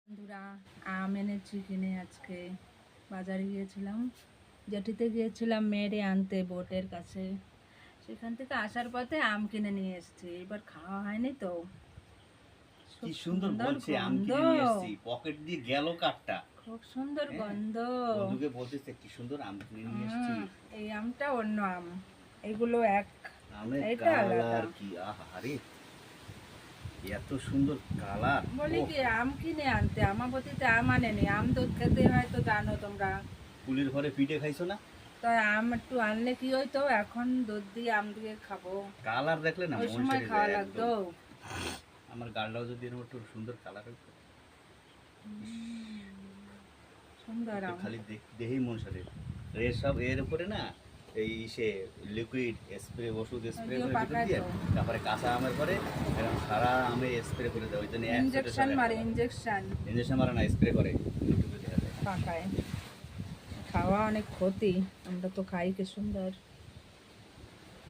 বন্ধুরা, আম এনেছি কিনে আজকে বাজারে গিয়েছিলাম, জেঠিতে গিয়েছিলাম মেয়েরে আনতে বোটের কাছে। সেখান থেকে আসার পথে আম কিনে নিয়ে এসেছি। এবার খাওয়া হয়নি তো। কি সুন্দর বলছে আম গন্ধ, কিনে নিয়ে এসেছি, পকেট দিয়ে গেল কাঠটা। খুব সুন্দর হ্যাঁ, গন্ধ। বন্ধুকে বলতেছে কি সুন্দর আম কিনে নিয়ে এসেছি। এই আমটা অন্য আম, এগুলো এক, আমের এটা আলাদা। কালার কি আহারে, এত সুন্দর কালার। বলি কি আম কিনে আনতে, আমাবতীতে আম আনেনি। আম দুধ খেতে হয় তো জানো তোমরা। ফুলের ঘরে পিঠে খাইছো না? তাই আম একটু আনলে কি হইতো, এখন দুধ দিয়ে আম দিয়ে খাবো। কালার দেখলে না ওই মন সময় সেরে খাওয়া যায় লাগতো। একদম। আমার গালটাও যদি এরকম একটু সুন্দর কালার হইতো, সুন্দর আম। খালি দেখেই মন সারে। এর সব এর উপরে না এই সে লিকুইড স্প্রে, ওষুধ স্প্রে ওইগুলো করে ভিতর পাকায় দিয়ে, তো। তারপরে কাঁচা আমের পরে এরকম সারা আমে স্প্রে করে দেয়। ওই জন্য ইঞ্জেকশন মারে, ইঞ্জেকশন ইঞ্জেকশন মারা না, স্প্রে করে ইউটিউবে দেখা যায়। পাকায়। খাওয়া অনেক ক্ষতি, আমরা তো খাই কি সুন্দর।